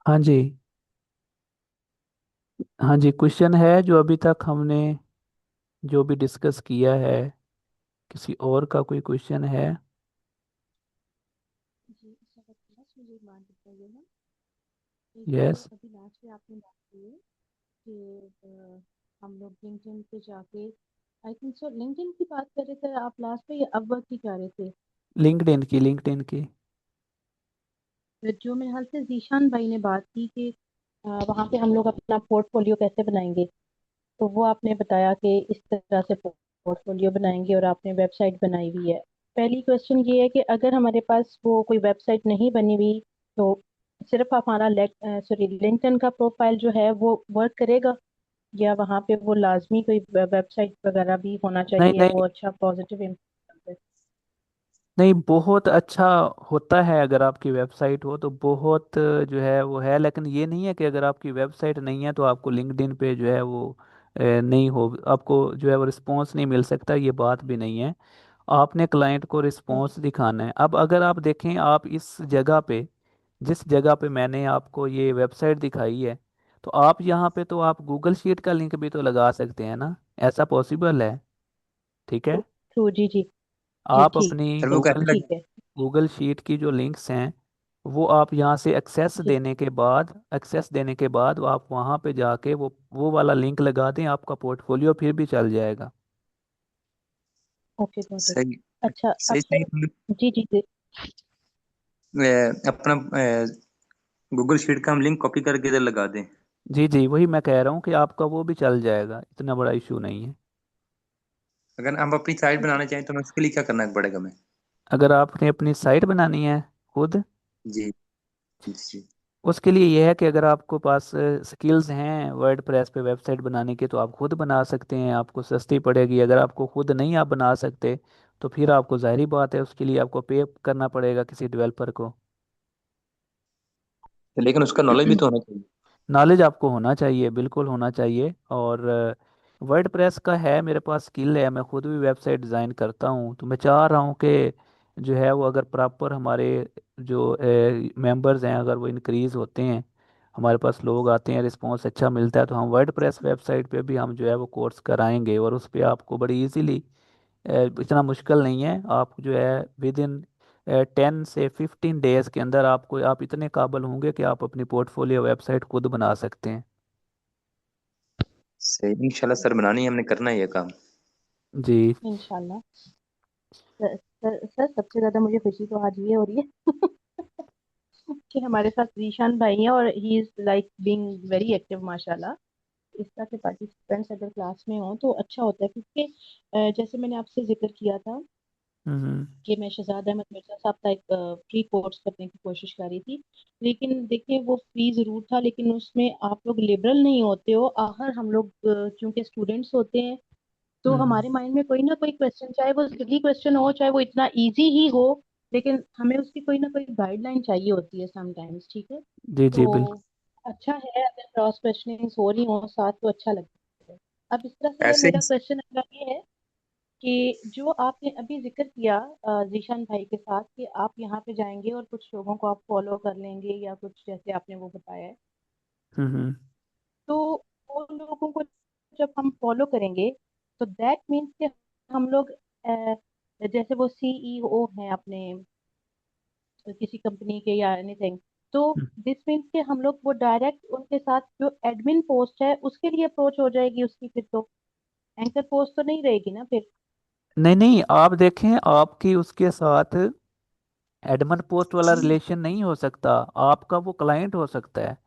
हाँ जी। हाँ जी, क्वेश्चन है जो अभी तक हमने जो भी डिस्कस किया है, किसी और का कोई क्वेश्चन है? जी अच्छा बस मुझे एक बात बताइए ना कि जो यस। अभी लास्ट में आपने बात की है कि हम लोग लिंक्डइन पे जाके आई थिंक सो लिंक्डइन की बात कर रहे थे आप लास्ट में या अपवर्क की कह रहे थे। लिंक्डइन की। तो जो मेरे ख्याल से जीशान भाई ने बात की कि वहाँ पे हम लोग अपना पोर्टफोलियो कैसे बनाएंगे। तो वो आपने बताया कि इस तरह से पोर्टफोलियो बनाएंगे और आपने वेबसाइट बनाई हुई है। पहली क्वेश्चन ये है कि अगर हमारे पास वो कोई वेबसाइट नहीं बनी हुई तो सिर्फ हमारा लिंक्डइन का प्रोफाइल जो है वो वर्क करेगा या वहाँ पे वो लाजमी कोई वेबसाइट वगैरह भी होना नहीं चाहिए नहीं वो अच्छा पॉजिटिव इम्पैक्ट। नहीं, बहुत अच्छा होता है अगर आपकी वेबसाइट हो तो बहुत जो है वो है, लेकिन ये नहीं है कि अगर आपकी वेबसाइट नहीं है तो आपको लिंक्डइन पे जो है वो नहीं हो, आपको जो है वो रिस्पॉन्स नहीं मिल सकता, ये बात भी नहीं है। आपने क्लाइंट को रिस्पॉन्स दिखाना है। अब अगर आप देखें, आप इस जगह पे, जिस जगह पे मैंने आपको ये वेबसाइट दिखाई है, तो आप यहाँ पे तो आप गूगल शीट का लिंक भी तो लगा सकते हैं ना, ऐसा पॉसिबल है। ठीक है। थ्रू जी जी। जी आप ठीक। अपनी सर वो गूगल कैसे लग। ठीक है। गूगल शीट की जो लिंक्स हैं, वो आप यहाँ से एक्सेस देने के बाद वो आप वहाँ पे जाके वो वाला लिंक लगा दें, आपका पोर्टफोलियो फिर भी चल जाएगा। Okay got it. सही अच्छा अब सही सही सर। जी जी जी। अपना गूगल शीट का हम लिंक कॉपी करके इधर लगा दें। जी जी, वही मैं कह रहा हूँ कि आपका वो भी चल जाएगा, इतना बड़ा इशू नहीं है। अगर हम अपनी साइट ठीक है। बनाना चाहें तो हमें उसके लिए क्या करना पड़ेगा हमें। अगर आपने अपनी साइट बनानी है खुद, जी जी। उसके लिए यह है कि अगर आपको पास स्किल्स हैं वर्ड प्रेस पे वेबसाइट बनाने की तो आप खुद बना सकते हैं, आपको सस्ती पड़ेगी। अगर आपको खुद नहीं आप बना सकते तो फिर आपको जाहिर बात है उसके लिए आपको पे करना पड़ेगा किसी डेवलपर को। लेकिन उसका नॉलेज भी तो होना चाहिए। नॉलेज आपको होना चाहिए, बिल्कुल होना चाहिए। और वर्ड प्रेस का है, मेरे पास स्किल है, मैं खुद भी वेबसाइट डिज़ाइन करता हूँ, तो मैं चाह रहा हूँ कि जो है वो अगर प्रॉपर हमारे जो मेंबर्स हैं अगर वो इंक्रीज़ होते हैं, हमारे पास लोग आते हैं, रिस्पॉन्स अच्छा मिलता है, तो हम वर्ड प्रेस वेबसाइट पे भी हम जो है वो कोर्स कराएंगे। और उस पर आपको बड़ी इजीली, इतना मुश्किल नहीं है, आप जो है विद इन 10 से 15 डेज के अंदर आपको, आप इतने काबिल होंगे कि आप अपनी पोर्टफोलियो वेबसाइट खुद बना सकते हैं। सही इंशाल्लाह सर, बनानी है हमने, करना है ये काम। जी। इंशाल्लाह। सर सबसे ज्यादा मुझे खुशी तो आज ये हो रही है कि हमारे साथ जीशान भाई हैं और he is like being very active माशाल्लाह। इस तरह के पार्टिसिपेंट्स अगर क्लास में हो तो अच्छा होता है क्योंकि जैसे मैंने आपसे जिक्र किया था हम्म। कि मैं शहजाद अहमद मिर्जा साहब का एक फ्री कोर्स करने की कोशिश कर रही थी। लेकिन देखिए वो फ्री जरूर था लेकिन उसमें आप लोग लिबरल नहीं होते हो। आखिर हम लोग क्योंकि स्टूडेंट्स होते हैं तो हम्म। हमारे माइंड में कोई ना कोई क्वेश्चन चाहे वो सिली क्वेश्चन हो चाहे वो इतना इजी ही हो लेकिन हमें उसकी कोई ना कोई गाइडलाइन चाहिए होती है समटाइम्स। ठीक है। जी जी, तो बिल्कुल। अच्छा है अगर क्रॉस क्वेश्चनिंग हो रही हो साथ तो अच्छा लगता है। अब इस तरह से ऐसे ही। मेरा क्वेश्चन अगला ये है कि जो आपने अभी जिक्र किया जीशान भाई के साथ कि आप यहाँ पे जाएंगे और कुछ लोगों को आप फॉलो कर लेंगे या कुछ जैसे आपने वो बताया है। हम्म। तो वो लोगों को जब हम फॉलो करेंगे तो दैट मीन्स कि हम लोग जैसे वो सीईओ हैं अपने किसी कंपनी के या एनीथिंग तो हम्म। दिस मीन्स कि हम लोग वो डायरेक्ट उनके साथ जो एडमिन पोस्ट है उसके लिए अप्रोच हो जाएगी उसकी फिर तो एंकर पोस्ट तो नहीं रहेगी ना फिर। नहीं नहीं, आप देखें, आपकी उसके साथ एडमन पोस्ट वाला रिलेशन नहीं हो सकता, आपका वो क्लाइंट हो सकता है।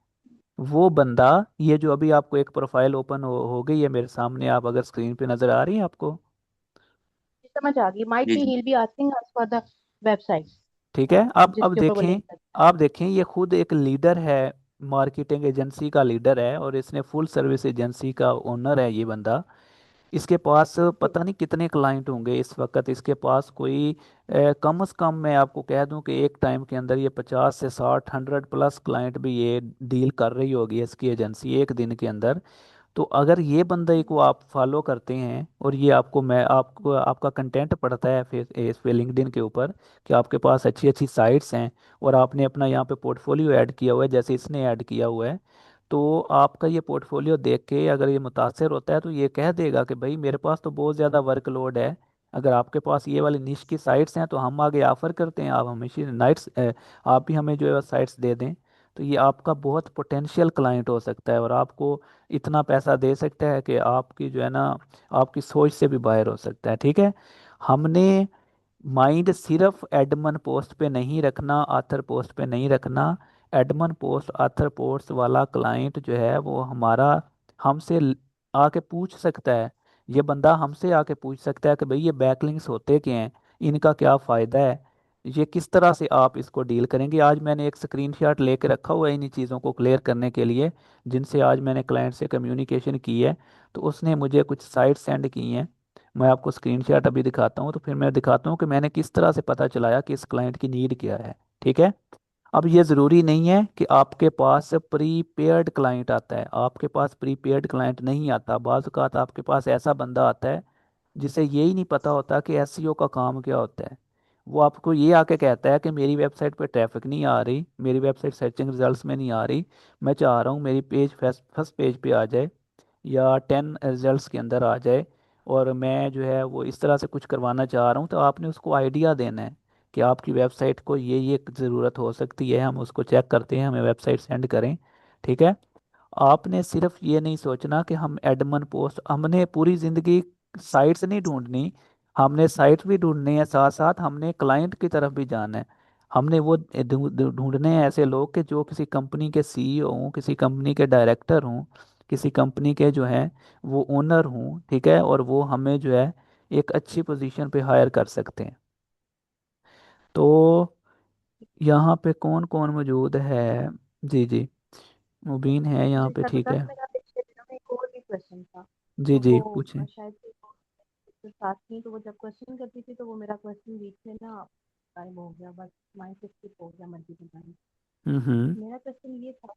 वो बंदा, ये जो अभी आपको एक प्रोफाइल ओपन हो गई है मेरे सामने, आप अगर स्क्रीन पे नजर आ रही है आपको? समझ आ गई माइट जी बी जी। He be asking us for the website ठीक है। अब जिसके ऊपर वो देखें, लिंक कर। आप देखें, ये खुद एक लीडर है, मार्केटिंग एजेंसी का लीडर है, और इसने फुल सर्विस एजेंसी का ओनर है ये बंदा। इसके पास ठीक। पता नहीं कितने क्लाइंट होंगे इस वक्त, इसके पास कोई कम से कम मैं आपको कह दूं कि एक टाइम के अंदर ये 50 से 60 100 प्लस क्लाइंट भी ये डील कर रही होगी इसकी एजेंसी एक दिन के अंदर। तो अगर ये बंदे को आप फॉलो करते हैं और ये आपको मैं आपको आपका कंटेंट पढ़ता है फिर इस पे लिंक्डइन के ऊपर कि आपके पास अच्छी अच्छी साइट्स हैं और आपने अपना यहाँ पे पोर्टफोलियो ऐड किया हुआ है जैसे इसने ऐड किया हुआ है, तो आपका ये पोर्टफोलियो देख के अगर ये मुतासर होता है तो ये कह देगा कि भाई मेरे पास तो बहुत ज़्यादा वर्कलोड है, अगर आपके पास ये वाली निश की साइट्स हैं तो हम आगे ऑफर करते हैं, आप हमेशा नाइट्स आप भी हमें जो है साइट्स दे दें। तो ये आपका बहुत पोटेंशियल क्लाइंट हो सकता है और आपको इतना पैसा दे सकता है कि आपकी जो है ना आपकी सोच से भी बाहर हो सकता है। ठीक है, हमने माइंड सिर्फ एडमन पोस्ट पे नहीं रखना, आथर पोस्ट पे नहीं रखना। एडमन पोस्ट आथर पोस्ट वाला क्लाइंट जो है वो हमारा हमसे आके पूछ सकता है, ये बंदा हमसे आके पूछ सकता है कि भाई ये बैकलिंक्स होते क्या हैं, इनका क्या फ़ायदा है, ये किस तरह से आप इसको डील करेंगे। आज मैंने एक स्क्रीनशॉट लेके रखा हुआ है इन्हीं चीज़ों को क्लियर करने के लिए, जिनसे आज मैंने क्लाइंट से कम्युनिकेशन की है। तो उसने मुझे कुछ साइट सेंड की हैं, मैं आपको स्क्रीनशॉट अभी दिखाता हूँ, तो फिर मैं दिखाता हूँ कि मैंने किस तरह से पता चलाया कि इस क्लाइंट की नीड क्या है। ठीक है, अब ये ज़रूरी नहीं है कि आपके पास प्रीपेड क्लाइंट आता है, आपके पास प्रीपेड क्लाइंट नहीं आता, बाज़ औक़ात आपके पास ऐसा बंदा आता है जिसे यही नहीं पता होता कि एसईओ का काम क्या होता है। वो आपको ये आके कहता है कि मेरी वेबसाइट पे ट्रैफिक नहीं आ रही, मेरी वेबसाइट सर्चिंग रिजल्ट्स में नहीं आ रही, मैं चाह रहा हूँ मेरी पेज फर्स्ट फर्स्ट पेज पे आ जाए या 10 रिजल्ट्स के अंदर आ जाए, और मैं जो है वो इस तरह से कुछ करवाना चाह रहा हूँ। तो आपने उसको आइडिया देना है कि आपकी वेबसाइट को ये ज़रूरत हो सकती है, हम उसको चेक करते हैं, हमें वेबसाइट सेंड करें। ठीक है, आपने सिर्फ ये नहीं सोचना कि हम एडमन पोस्ट, हमने पूरी ज़िंदगी साइट्स नहीं ढूंढनी, हमने साइट भी ढूंढनी है, साथ साथ हमने क्लाइंट की तरफ भी जाना है। हमने वो ढूंढने हैं ऐसे लोग कि जो किसी कंपनी के सीईओ हों, किसी कंपनी के डायरेक्टर हों, किसी कंपनी के जो हैं वो ओनर हों। ठीक है, और वो हमें जो है एक अच्छी पोजीशन पे हायर कर सकते हैं। तो यहाँ पे कौन कौन मौजूद है? जी जी, मुबीन है यहाँ जी पे, सर, ठीक है। 10 मिनट पिछले दिनों में एक और भी क्वेश्चन था। जी तो जी वो पूछें। शायद से वो साथ थी, तो वो जब क्वेश्चन करती थी तो वो मेरा क्वेश्चन बीच में ना टाइम हो गया, बस माइंड से skip हो गया मल्टी टाइम। हम्म। मेरा क्वेश्चन ये था,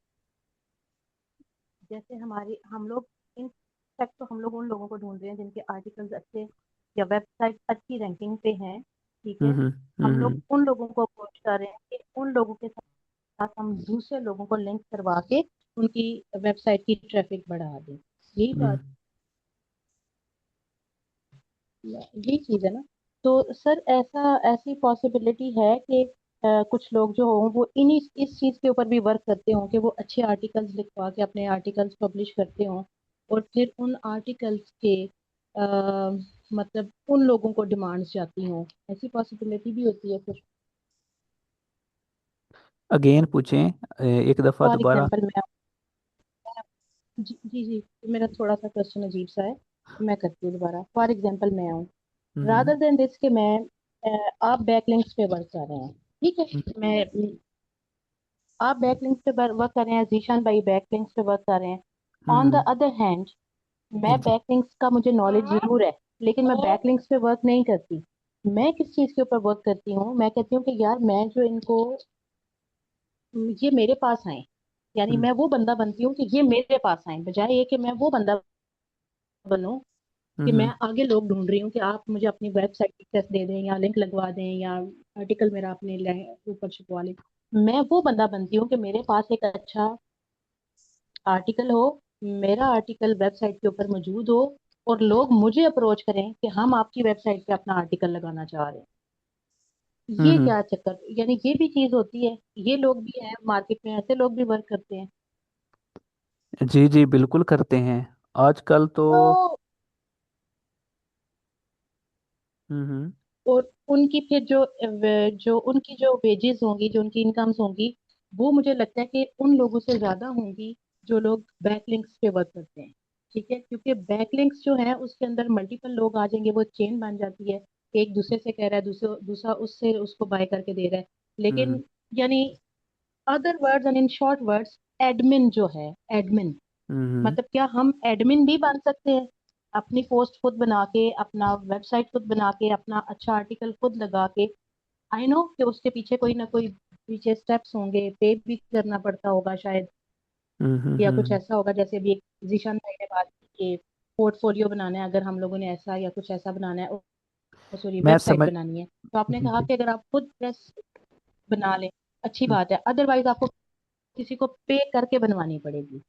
जैसे हमारे हम लोग इन फैक्ट तो हम लोग उन लोगों को ढूंढ रहे हैं जिनके आर्टिकल्स अच्छे या वेबसाइट अच्छी रैंकिंग पे हैं। ठीक है, हम्म। हम लोग हम्म। उन लोगों को अप्रोच कर रहे हैं कि उन लोगों के साथ हम दूसरे लोगों को लिंक करवा के उनकी वेबसाइट की ट्रैफिक बढ़ा दें। यही हम्म। बात, यही चीज है ना। तो सर ऐसा ऐसी पॉसिबिलिटी है कि कुछ लोग जो हों वो इन्हीं इस चीज के ऊपर भी वर्क करते हों कि वो अच्छे आर्टिकल्स लिखवा के अपने आर्टिकल्स पब्लिश करते हों, और फिर उन आर्टिकल्स के मतलब उन लोगों को डिमांड्स जाती हों, ऐसी पॉसिबिलिटी भी होती है फिर। अगेन पूछें, एक दफ़ा फॉर दोबारा। एग्जाम्पल मैं, जी जी जी, मेरा थोड़ा सा क्वेश्चन अजीब सा है, मैं करती हूँ दोबारा। फॉर एग्जाम्पल मैं आऊँ, हम्म। रादर देन दिस के मैं आप बैकलिंक्स पे वर्क कर रहे हैं, ठीक है, मैं आप बैकलिंक्स पे वर्क कर रहे हैं, जीशान भाई बैकलिंक्स पे वर्क कर रहे हैं। On the hmm. Other hand मैं जी। बैकलिंक्स का मुझे नॉलेज जरूर है, लेकिन मैं बैकलिंक्स पे वर्क नहीं करती। मैं किस चीज के ऊपर वर्क करती हूँ, मैं कहती हूँ कि यार मैं जो इनको ये मेरे पास आए, यानी हम्म। मैं वो बंदा बनती हूँ कि ये मेरे पास आए, बजाय ये कि मैं वो बंदा बनूं कि मैं हम्म। आगे लोग ढूंढ रही हूँ कि आप मुझे अपनी वेबसाइट एक्सेस दे दें या लिंक लगवा दें या आर्टिकल मेरा अपने ऊपर छपवा लें। मैं वो बंदा बनती हूँ कि मेरे पास एक अच्छा आर्टिकल हो, मेरा आर्टिकल वेबसाइट के ऊपर मौजूद हो, और लोग मुझे अप्रोच करें कि हम आपकी वेबसाइट पे अपना आर्टिकल लगाना चाह रहे हैं। ये हम्म। क्या चक्कर, यानी ये भी चीज होती है, ये लोग भी हैं मार्केट में, ऐसे लोग भी वर्क करते हैं। जी जी बिल्कुल करते हैं आजकल तो। तो हम्म। और उनकी फिर जो उनकी जो वेजेस होंगी, जो उनकी इनकम्स होंगी, वो मुझे लगता है कि उन लोगों से ज्यादा होंगी जो लोग बैकलिंक्स पे वर्क करते हैं। ठीक है, क्योंकि बैकलिंक्स जो है उसके अंदर मल्टीपल लोग आ जाएंगे, वो चेन बन जाती है, एक दूसरे से कह रहा है, दूसरा दूसरा उससे उसको बाय करके दे रहा है। हम्म। लेकिन यानी other words and in short words, admin जो है, एडमिन हम्म। मतलब क्या हम एडमिन भी बन सकते हैं? अपनी पोस्ट खुद बना के, अपना वेबसाइट खुद बना के, अपना अच्छा आर्टिकल खुद लगा के। आई नो कि उसके पीछे कोई ना कोई पीछे स्टेप्स होंगे, पे भी करना पड़ता होगा शायद, या कुछ हम्म। ऐसा होगा, जैसे भी एक जीशान भाई ने बात की कि पोर्टफोलियो बनाना है, अगर हम लोगों ने ऐसा या कुछ ऐसा बनाना है, सॉरी मैं वेबसाइट समझ। बनानी है, तो आपने कहा जी कि अगर आप खुद प्रेस बना लें, अच्छी हम्म, बात है, अदरवाइज आपको किसी को पे करके बनवानी पड़ेगी।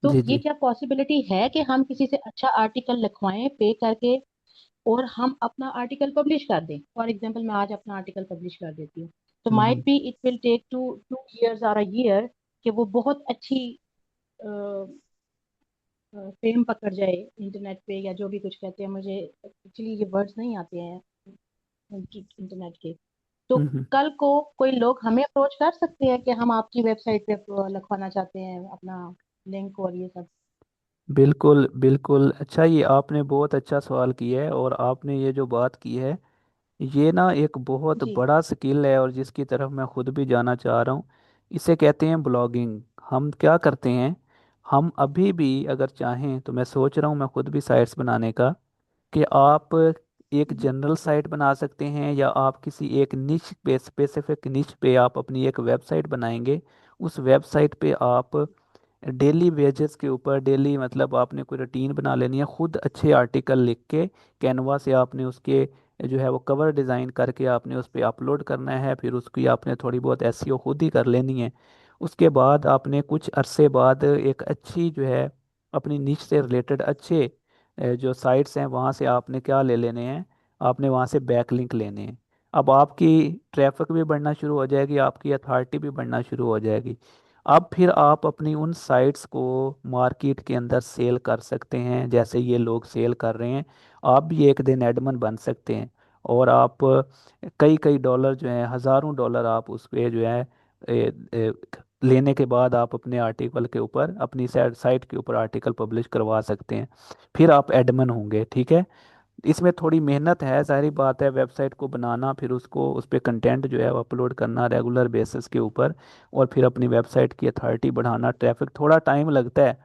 तो जी ये जी। क्या पॉसिबिलिटी है कि हम किसी से अच्छा आर्टिकल लिखवाएं पे करके, और हम अपना आर्टिकल पब्लिश कर दें? फॉर एग्जांपल मैं आज अपना आर्टिकल पब्लिश कर देती हूँ, तो माइट हम्म। Be it will take 2 years और अ ईयर कि वो बहुत अच्छी फेम पकड़ जाए इंटरनेट पे, या जो भी कुछ कहते हैं, मुझे एक्चुअली ये वर्ड्स नहीं आते हैं इंटरनेट के। तो हम्म। कल को कोई लोग हमें अप्रोच कर सकते हैं कि हम आपकी वेबसाइट पे लिखवाना चाहते हैं अपना लिंक और ये सब। बिल्कुल बिल्कुल, अच्छा ये आपने बहुत अच्छा सवाल किया है, और आपने ये जो बात की है ये ना एक बहुत जी। बड़ा स्किल है, और जिसकी तरफ मैं खुद भी जाना चाह रहा हूँ। इसे कहते हैं ब्लॉगिंग। हम क्या करते हैं, हम अभी भी अगर चाहें तो मैं सोच रहा हूँ मैं खुद भी साइट्स बनाने का, कि आप एक हम्म। जनरल साइट बना सकते हैं, या आप किसी एक निश पे, स्पेसिफिक निश पे आप अपनी एक वेबसाइट बनाएंगे। उस वेबसाइट पे आप डेली वेजेस के ऊपर, डेली मतलब आपने कोई रूटीन बना लेनी है, खुद अच्छे आर्टिकल लिख के कैनवा से आपने उसके जो है वो कवर डिज़ाइन करके आपने उस पर अपलोड करना है, फिर उसकी आपने थोड़ी बहुत एसईओ खुद ही कर लेनी है। उसके बाद आपने कुछ अरसे बाद एक अच्छी जो है अपनी निश से रिलेटेड अच्छे जो साइट्स हैं वहाँ से आपने क्या ले लेने हैं, आपने वहाँ से बैकलिंक लेने हैं। अब आपकी ट्रैफिक भी बढ़ना शुरू हो जाएगी, आपकी अथॉरिटी भी बढ़ना शुरू हो जाएगी। अब फिर आप अपनी उन साइट्स को मार्केट के अंदर सेल कर सकते हैं, जैसे ये लोग सेल कर रहे हैं। आप भी एक दिन एडमन बन सकते हैं, और आप कई कई डॉलर जो है, हज़ारों डॉलर आप उस पे जो है ए, ए, लेने के बाद आप अपने आर्टिकल के ऊपर, अपनी साइट के ऊपर आर्टिकल पब्लिश करवा सकते हैं। फिर आप एडमन होंगे, ठीक है। इसमें थोड़ी मेहनत है, सारी बात है, वेबसाइट को बनाना, फिर उसको उस पर कंटेंट जो है वो अपलोड करना रेगुलर बेसिस के ऊपर, और फिर अपनी वेबसाइट की अथॉरिटी बढ़ाना, ट्रैफिक थोड़ा टाइम लगता है,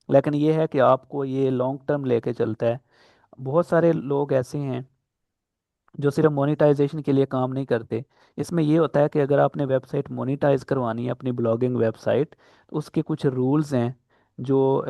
लेकिन ये है कि आपको ये लॉन्ग टर्म लेके चलता है। बहुत सारे लोग ऐसे हैं जो सिर्फ मोनेटाइजेशन के लिए काम नहीं करते। इसमें ये होता है कि अगर आपने वेबसाइट मोनेटाइज करवानी है, अपनी ब्लॉगिंग वेबसाइट, तो उसके कुछ रूल्स हैं जो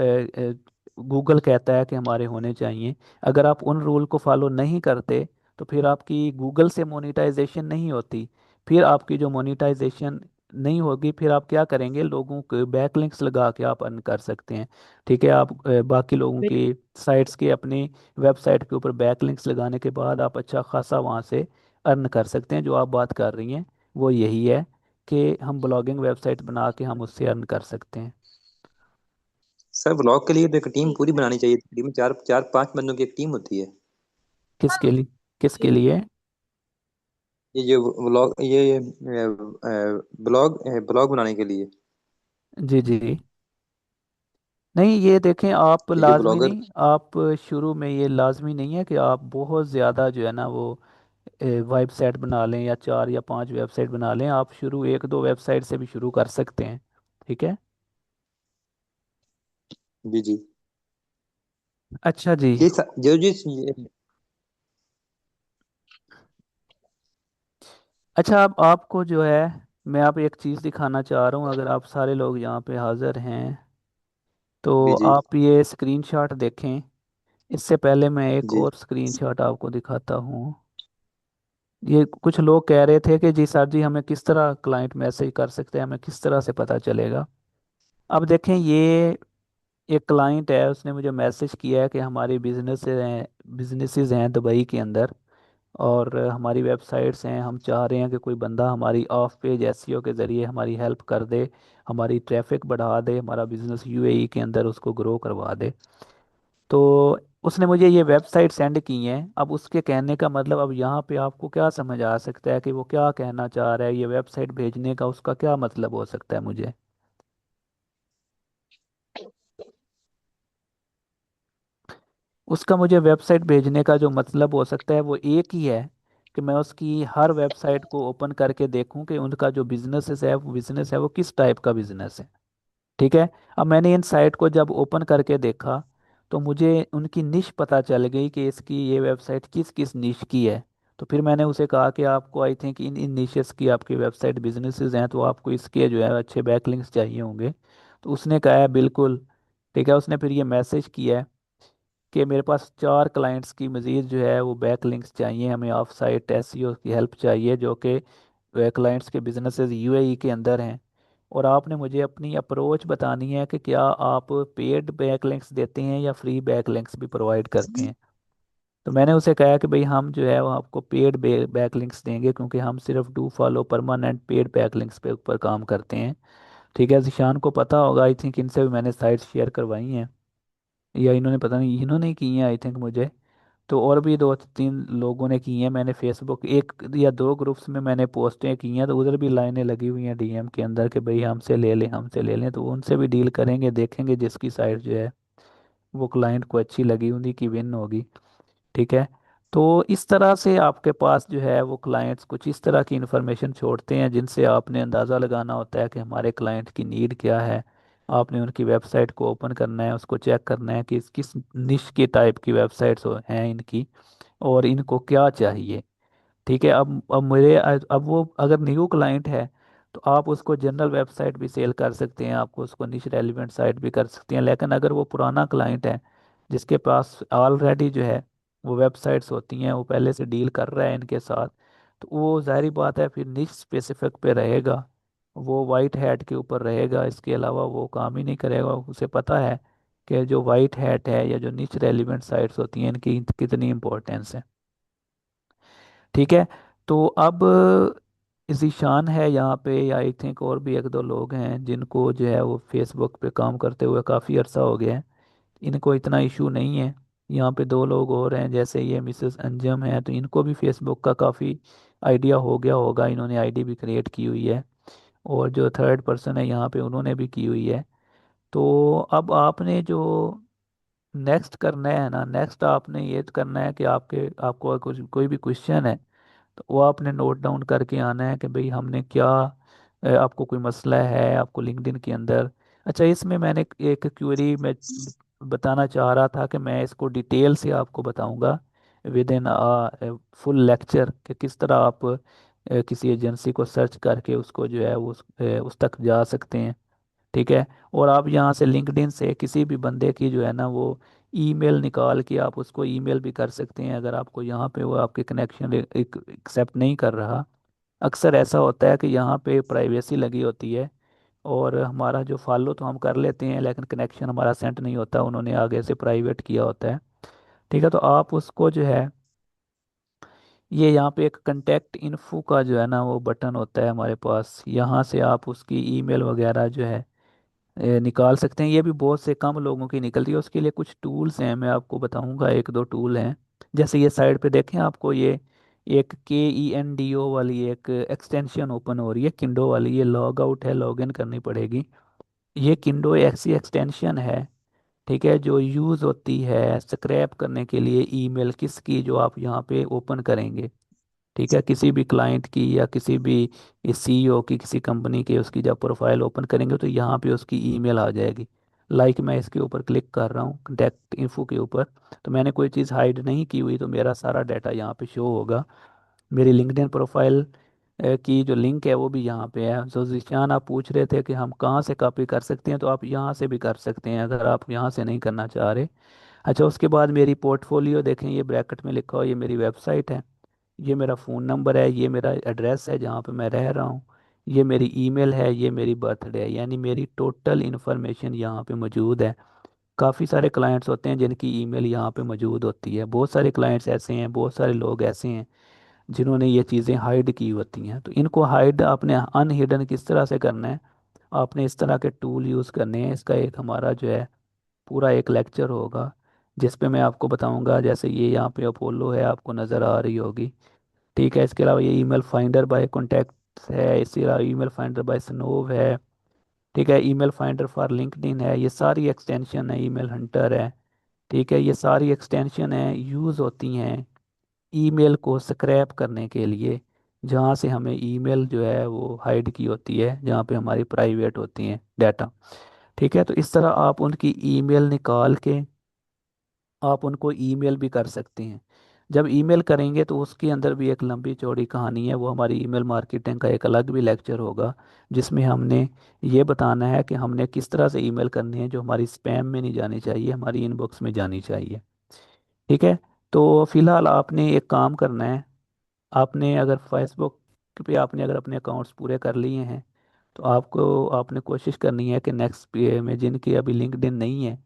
गूगल कहता है कि हमारे होने चाहिए। अगर आप उन रूल को फॉलो नहीं करते तो फिर आपकी गूगल से मोनेटाइजेशन नहीं होती। फिर आपकी जो मोनेटाइजेशन नहीं होगी, फिर आप क्या करेंगे, लोगों के बैकलिंक्स लगा के आप अर्न कर सकते हैं। ठीक है, आप बाकी लोगों बिल- की साइट्स के अपनी वेबसाइट के ऊपर बैकलिंक्स लगाने के बाद आप अच्छा खासा वहाँ से अर्न कर सकते हैं। जो आप बात कर रही हैं वो यही है, कि हम ब्लॉगिंग वेबसाइट बना के हम उससे अर्न कर सकते हैं। सर ब्लॉग के लिए तो एक टीम जी। पूरी बनानी चाहिए, टीम में चार चार पांच बंदों की एक टीम होती है। किसके लिए? किसके जी। लिए? ये जो ब्लॉग ये ब्लॉग ब्लॉग बनाने के लिए। जी जी। नहीं, ये देखें, आप ये जो लाजमी ब्लॉगर। नहीं, आप शुरू में ये लाजमी नहीं है कि आप बहुत ज़्यादा जो है ना वो वेबसाइट बना लें, या 4 या 5 वेबसाइट बना लें। आप शुरू 1 2 वेबसाइट से भी शुरू कर सकते हैं, ठीक है। जी जी। अच्छा जी। जो जी अच्छा, अब आपको जो है, मैं आप एक चीज़ दिखाना चाह रहा हूँ, अगर आप सारे लोग यहाँ पे हाजिर हैं तो जी जी आप ये स्क्रीनशॉट देखें। इससे पहले मैं एक जी। और स्क्रीनशॉट आपको दिखाता हूँ। ये कुछ लोग कह रहे थे कि जी सर जी, हमें किस तरह क्लाइंट मैसेज कर सकते हैं, हमें किस तरह से पता चलेगा। अब देखें, ये एक क्लाइंट है, उसने मुझे मैसेज किया है कि हमारी बिजनेसेस हैं दुबई के अंदर, और हमारी वेबसाइट्स हैं, हम चाह रहे हैं कि कोई बंदा हमारी ऑफ पेज एसईओ के ज़रिए हमारी हेल्प कर दे, हमारी ट्रैफिक बढ़ा दे, हमारा बिजनेस यूएई के अंदर उसको ग्रो करवा दे। तो उसने मुझे ये वेबसाइट सेंड की है। अब उसके कहने का मतलब, अब यहाँ पे आपको क्या समझ आ सकता है कि वो क्या कहना चाह रहा है, ये वेबसाइट भेजने का उसका क्या मतलब हो सकता है मुझे? उसका मुझे वेबसाइट भेजने का जो मतलब हो सकता है वो एक ही है, कि मैं उसकी हर वेबसाइट को ओपन करके देखूं कि उनका जो बिजनेस है वो किस टाइप का बिजनेस है। ठीक है। अब मैंने इन साइट को जब ओपन करके देखा तो मुझे उनकी निश पता चल गई कि इसकी ये वेबसाइट किस किस निश की है। तो फिर मैंने उसे कहा कि आपको I think in in niches की आपकी वेबसाइट बिजनेसेस हैं, तो आपको इसके जो है अच्छे बैकलिंक्स चाहिए होंगे। तो उसने कहा है बिल्कुल। ठीक है, उसने फिर ये मैसेज किया है कि मेरे पास 4 क्लाइंट्स की मज़ीद जो है वो बैक लिंक्स चाहिए, हमें ऑफ साइट एसईओ की हेल्प चाहिए, जो कि क्लाइंट्स के बिजनेसेस यूएई के अंदर हैं। और आपने मुझे अपनी अप्रोच बतानी है कि क्या आप पेड बैक लिंक्स देते हैं या फ्री बैक लिंक्स भी प्रोवाइड करते हैं। तो मैंने उसे कहा कि भाई हम जो है वो आपको पेड बैक लिंक्स देंगे, क्योंकि हम सिर्फ do follow permanent paid back links पे ऊपर काम करते हैं। ठीक है, जिशान को पता होगा, आई थिंक इनसे भी मैंने साइट्स शेयर करवाई हैं, या इन्होंने पता नहीं, इन्होंने ही की हैं आई थिंक मुझे। तो और भी 2-3 लोगों ने की हैं, मैंने फेसबुक 1 या 2 ग्रुप्स में मैंने पोस्टें की हैं, तो उधर भी लाइनें लगी हुई हैं डीएम के अंदर कि भाई हमसे ले लें हमसे ले लें। तो उनसे भी डील करेंगे, देखेंगे जिसकी साइट जो है वो क्लाइंट को अच्छी लगी उन्हीं की विन होगी। ठीक है। तो इस तरह से आपके पास जो है वो क्लाइंट्स कुछ इस तरह की इंफॉर्मेशन छोड़ते हैं, जिनसे आपने अंदाज़ा लगाना होता है कि हमारे क्लाइंट की नीड क्या है। आपने उनकी वेबसाइट को ओपन करना है, उसको चेक करना है कि किस निश के टाइप की वेबसाइट्स हैं इनकी, और इनको क्या चाहिए। ठीक है, अब अब वो अगर न्यू क्लाइंट है तो आप उसको जनरल वेबसाइट भी सेल कर सकते हैं, आपको उसको निश रेलिवेंट साइट भी कर सकते हैं। लेकिन अगर वो पुराना क्लाइंट है जिसके पास ऑलरेडी जो है वो वेबसाइट्स होती हैं, वो पहले से डील कर रहा है इनके साथ, तो वो जाहिर बात है फिर निश स्पेसिफिक पे रहेगा, वो वाइट हैट के ऊपर रहेगा, इसके अलावा वो काम ही नहीं करेगा। उसे पता है कि जो वाइट हैट है या जो निच रेलिवेंट साइट्स होती हैं इनकी कितनी इंपॉर्टेंस है। ठीक है। तो अब ज़ीशान है यहाँ पे, आई थिंक और भी 1-2 लोग हैं जिनको जो है वो फेसबुक पे काम करते हुए काफ़ी अरसा हो गया है, इनको इतना इशू नहीं है। यहाँ पे 2 लोग और हैं, जैसे ये मिसेस अंजम है, तो इनको भी फेसबुक का काफ़ी आइडिया हो गया होगा, इन्होंने आईडी भी क्रिएट की हुई है। और जो थर्ड पर्सन है यहाँ पे उन्होंने भी की हुई है। तो अब आपने जो नेक्स्ट करना है ना, नेक्स्ट आपने ये करना है कि आपको अगर कुछ कोई भी क्वेश्चन है तो वो आपने नोट डाउन करके आना है कि भाई हमने क्या, आपको कोई मसला है आपको लिंक्डइन के अंदर। अच्छा, इसमें मैंने एक क्वेरी में बताना चाह रहा था कि मैं इसको डिटेल से आपको बताऊंगा विद इन फुल लेक्चर कि किस तरह आप किसी एजेंसी को सर्च करके उसको जो है वो उस तक जा सकते हैं। ठीक है। और आप यहाँ से लिंक्डइन से किसी भी बंदे की जो है ना वो ईमेल निकाल के आप उसको ईमेल भी कर सकते हैं, अगर आपको यहाँ पे वो आपके कनेक्शन एक्सेप्ट नहीं कर रहा। अक्सर ऐसा होता है कि यहाँ पे प्राइवेसी लगी होती है, और हमारा जो फॉलो तो हम कर लेते हैं लेकिन कनेक्शन हमारा सेंड नहीं होता, उन्होंने आगे से प्राइवेट किया होता है। ठीक है, तो आप उसको जो है, ये यहाँ पे एक कंटेक्ट इन्फो का जो है ना वो बटन होता है हमारे पास, यहाँ से आप उसकी ईमेल वगैरह जो है निकाल सकते हैं। ये भी बहुत से कम लोगों की निकलती है, उसके लिए कुछ टूल्स हैं, मैं आपको बताऊंगा 1-2 टूल हैं। जैसे ये साइड पे देखें आपको ये एक KENDO वाली एक एक्सटेंशन ओपन हो रही है, किंडो वाली, ये लॉग आउट है, लॉग इन करनी पड़ेगी। ये किंडो ऐसी एक्सटेंशन है, ठीक है, जो यूज़ होती है स्क्रैप करने के लिए ईमेल किसकी जो आप यहाँ पे ओपन करेंगे। ठीक है, किसी भी क्लाइंट की या किसी भी सीईओ की किसी कंपनी के, उसकी जब प्रोफाइल ओपन करेंगे तो यहाँ पे उसकी ईमेल आ जाएगी। लाइक मैं इसके ऊपर क्लिक कर रहा हूँ कंटेक्ट इन्फो के ऊपर, तो मैंने कोई चीज़ हाइड नहीं की हुई, तो मेरा सारा डाटा यहाँ पे शो होगा। मेरी लिंक्डइन प्रोफाइल की जो लिंक है वो भी यहाँ पे है। तो जिशान आप पूछ रहे थे कि हम कहाँ से कॉपी कर सकते हैं, तो आप यहाँ से भी कर सकते हैं अगर आप यहाँ से नहीं करना चाह रहे। अच्छा, उसके बाद मेरी पोर्टफोलियो देखें, ये ब्रैकेट में लिखा हो, ये मेरी वेबसाइट है, ये मेरा फ़ोन नंबर है, ये मेरा एड्रेस है जहाँ पे मैं रह रहा हूँ, ये मेरी ईमेल है, ये मेरी बर्थडे है, यानी मेरी टोटल इन्फॉर्मेशन यहाँ पे मौजूद है। काफ़ी सारे क्लाइंट्स होते हैं जिनकी ईमेल यहाँ पे मौजूद होती है, बहुत सारे क्लाइंट्स ऐसे हैं, बहुत सारे लोग ऐसे हैं जिन्होंने ये चीज़ें हाइड की होती हैं। तो इनको हाइड आपने अनहिडन किस तरह से करना है, आपने इस तरह के टूल यूज़ करने हैं। इसका एक हमारा जो है पूरा एक लेक्चर होगा जिस पे मैं आपको बताऊंगा। जैसे ये यहाँ पे अपोलो है, आपको नज़र आ रही होगी। ठीक है, इसके अलावा ये ईमेल फाइंडर बाय कॉन्टैक्ट्स है, इसके अलावा ईमेल फाइंडर बाय स्नोव है। ठीक है, ईमेल फाइंडर फॉर लिंक्डइन है, ये सारी एक्सटेंशन है, ईमेल हंटर है। ठीक है, ये सारी एक्सटेंशन है, यूज़ होती हैं ईमेल को स्क्रैप करने के लिए, जहाँ से हमें ईमेल जो है वो हाइड की होती है, जहाँ पे हमारी प्राइवेट होती हैं डाटा। ठीक है, तो इस तरह आप उनकी ईमेल निकाल के आप उनको ईमेल भी कर सकते हैं। जब ईमेल करेंगे तो उसके अंदर भी एक लंबी चौड़ी कहानी है, वो हमारी ईमेल मार्केटिंग का एक अलग भी लेक्चर होगा, जिसमें हमने ये बताना है कि हमने किस तरह से ईमेल करनी है जो हमारी स्पैम में नहीं जानी चाहिए, हमारी इनबॉक्स में जानी चाहिए। ठीक है। तो फिलहाल आपने एक काम करना है, आपने अगर फेसबुक पे आपने अगर अपने अकाउंट्स पूरे कर लिए हैं, तो आपने कोशिश करनी है कि नेक्स्ट पे में जिनकी अभी लिंक्डइन नहीं है,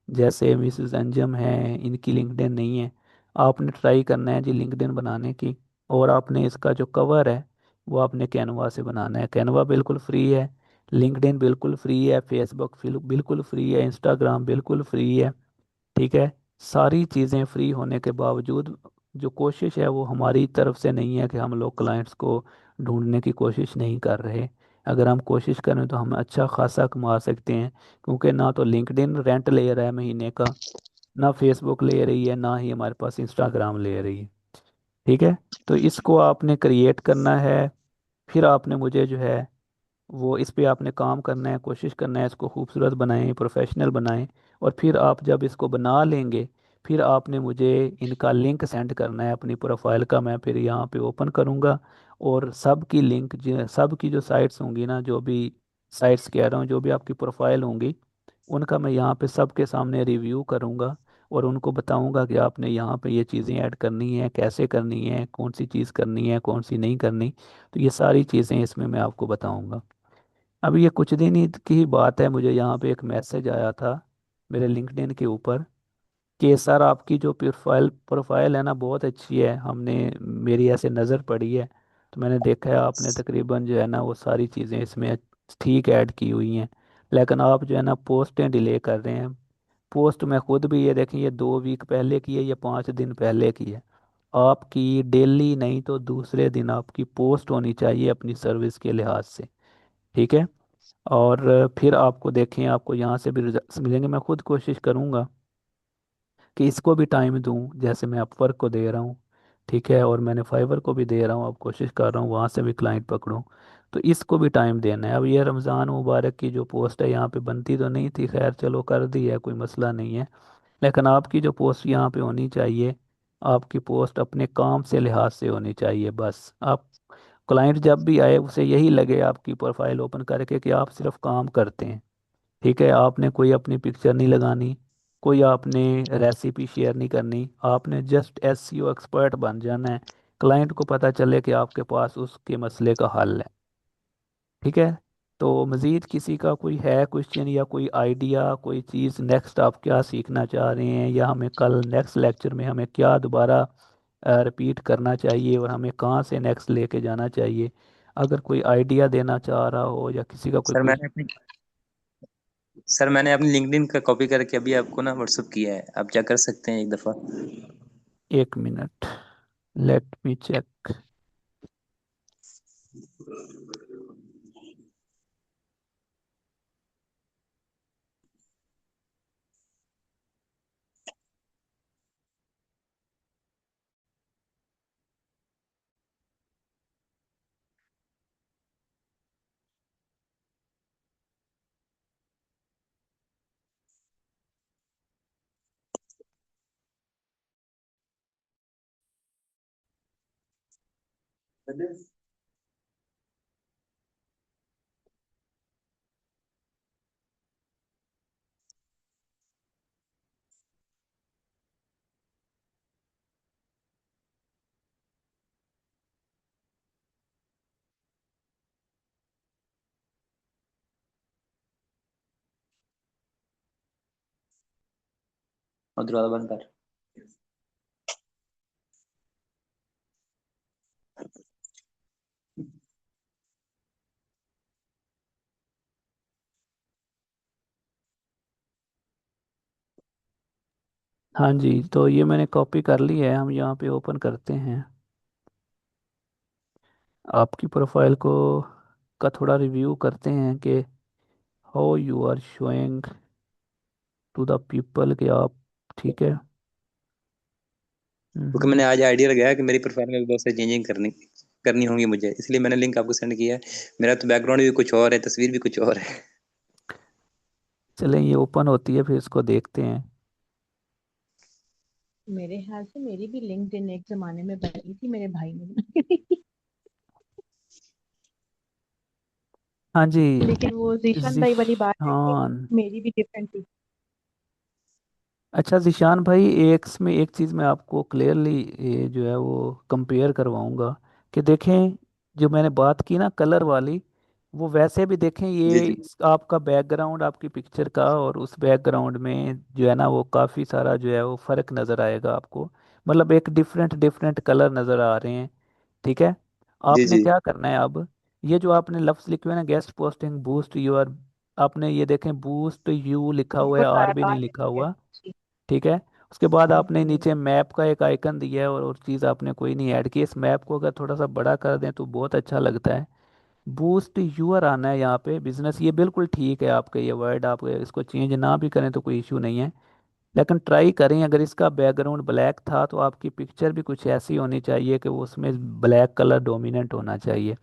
जैसे मिसेस अंजम है, इनकी लिंक्डइन नहीं है, आपने ट्राई करना है जी लिंक्डइन बनाने की। और आपने इसका जो कवर है वो आपने कैनवा से बनाना है। कैनवा बिल्कुल फ्री है, लिंक्डइन बिल्कुल फ्री है, फेसबुक बिल्कुल फ्री है, इंस्टाग्राम बिल्कुल फ्री है। ठीक है। सारी चीज़ें फ्री होने के बावजूद जो कोशिश है वो हमारी तरफ से नहीं है कि हम लोग क्लाइंट्स को ढूंढने की कोशिश नहीं कर रहे। अगर हम कोशिश करें तो हम अच्छा खासा कमा सकते हैं, क्योंकि ना तो लिंक्डइन रेंट ले रहा है महीने का, ना फेसबुक ले रही है, ना ही हमारे पास इंस्टाग्राम ले रही है। ठीक है। तो इसको आपने क्रिएट करना है, फिर आपने मुझे जो है वो इस पे आपने काम करना है, कोशिश करना है इसको खूबसूरत बनाएं, प्रोफेशनल बनाएं। और फिर आप जब इसको बना लेंगे, फिर आपने मुझे इनका लिंक सेंड करना है अपनी प्रोफाइल का, मैं फिर यहाँ पे ओपन करूँगा। और सब की लिंक सब की जो साइट्स होंगी ना, जो भी साइट्स कह रहा हूँ, जो भी आपकी प्रोफाइल होंगी, उनका मैं यहाँ पे सबके सामने रिव्यू करूँगा। और उनको बताऊँगा कि आपने यहाँ पे ये चीज़ें ऐड करनी है, कैसे करनी है, कौन सी चीज़ करनी है, कौन सी नहीं करनी। तो ये सारी चीज़ें इसमें मैं आपको बताऊँगा। अभी ये कुछ दिन ही की ही बात है, मुझे यहाँ पे एक मैसेज आया था मेरे लिंक्डइन के ऊपर कि सर आपकी जो प्रोफाइल प्रोफाइल है ना बहुत अच्छी है, हमने मेरी ऐसे नज़र पड़ी है, तो मैंने देखा है आपने तकरीबन जो है ना वो सारी चीज़ें इसमें ठीक ऐड की हुई हैं, लेकिन आप जो है ना पोस्टें डिले कर रहे हैं। पोस्ट मैं खुद भी ये देखें, ये 2 वीक पहले की है, ये 5 दिन पहले की है। आपकी डेली नहीं तो दूसरे दिन आपकी पोस्ट होनी चाहिए अपनी सर्विस के लिहाज से। ठीक है। और फिर आपको देखें, आपको यहाँ से भी रिजल्ट्स मिलेंगे। मैं खुद कोशिश करूँगा कि इसको भी टाइम दूं, जैसे मैं अपवर्क को दे रहा हूँ। ठीक है। और मैंने फाइवर को भी दे रहा हूँ, अब कोशिश कर रहा हूँ वहाँ से भी क्लाइंट पकड़ूं। तो इसको भी टाइम देना है। अब ये रमज़ान मुबारक की जो पोस्ट है यहाँ पे बनती तो नहीं थी, खैर चलो कर दी है, कोई मसला नहीं है। लेकिन आपकी जो पोस्ट यहाँ पे होनी चाहिए, आपकी पोस्ट अपने काम से लिहाज से होनी चाहिए। बस आप क्लाइंट जब भी आए उसे यही लगे आपकी प्रोफाइल ओपन करके कि आप सिर्फ काम करते हैं। ठीक है। आपने कोई अपनी पिक्चर नहीं लगानी, कोई आपने रेसिपी शेयर नहीं करनी, आपने जस्ट एसईओ एक्सपर्ट बन जाना है। क्लाइंट को पता चले कि आपके पास उसके मसले का हल है। ठीक है। तो मज़ीद किसी का कोई है क्वेश्चन या कोई आइडिया, कोई चीज़ नेक्स्ट आप क्या सीखना चाह रहे हैं, या हमें कल नेक्स्ट लेक्चर में हमें क्या दोबारा रिपीट करना चाहिए और हमें कहाँ से नेक्स्ट लेके जाना चाहिए? अगर कोई आइडिया देना चाह रहा हो या किसी का कोई सर क्वेश्चन। मैंने अपनी लिंक्डइन का कॉपी करके अभी आपको ना व्हाट्सअप किया है, आप क्या कर सकते हैं एक दफ़ा। 1 मिनट, लेट मी चेक। और दरवाजा बंद कर। हाँ जी, तो ये मैंने कॉपी कर ली है, हम यहाँ पे ओपन करते हैं। आपकी प्रोफाइल को का थोड़ा रिव्यू करते हैं कि how you are showing to the people कि आप ठीक है। क्योंकि मैंने आज आइडिया लगाया कि मेरी प्रोफाइल में भी बहुत सारी चेंजिंग करनी करनी होंगी मुझे, इसलिए मैंने लिंक आपको सेंड किया है। मेरा तो बैकग्राउंड भी कुछ और है, तस्वीर भी कुछ और है। चलें, ये ओपन होती है फिर इसको देखते हैं। मेरे ख्याल से मेरी भी लिंक्डइन एक जमाने में बनी थी, मेरे भाई ने बनाई थी। हाँ जी। लेकिन वो जीशान भाई वाली बात है कि जिशान। मेरी भी डिफरेंट थी। अच्छा जिशान भाई, एक इसमें एक चीज़ मैं आपको क्लियरली जो है वो कंपेयर करवाऊंगा कि देखें, जो मैंने बात की ना कलर वाली, वो वैसे भी देखें जी ये जी आपका बैकग्राउंड आपकी पिक्चर का और उस बैकग्राउंड में जो है ना वो काफ़ी सारा जो है वो फ़र्क नज़र आएगा आपको। मतलब एक डिफरेंट डिफरेंट कलर नज़र आ रहे हैं। ठीक है। जी आपने जी क्या करना है अब, ये जो आपने लफ्ज़ लिखे हुए हैं ना, गेस्ट पोस्टिंग बूस्ट यूर, आपने ये देखें बूस्ट यू लिखा हुआ है, आर भी नहीं लिखा हुआ। जी ठीक है। उसके बाद आपने जी। नीचे मैप का एक आइकन दिया है और चीज़ आपने कोई नहीं ऐड की। इस मैप को अगर थोड़ा सा बड़ा कर दें तो बहुत अच्छा लगता है। बूस्ट यूअर आना है यहाँ पे बिजनेस, ये बिल्कुल ठीक है आपका ये वर्ड, आप इसको चेंज ना भी करें तो कोई इशू नहीं है। लेकिन ट्राई करें, अगर इसका बैकग्राउंड ब्लैक था तो आपकी पिक्चर भी कुछ ऐसी होनी चाहिए कि वो उसमें ब्लैक कलर डोमिनेंट होना चाहिए।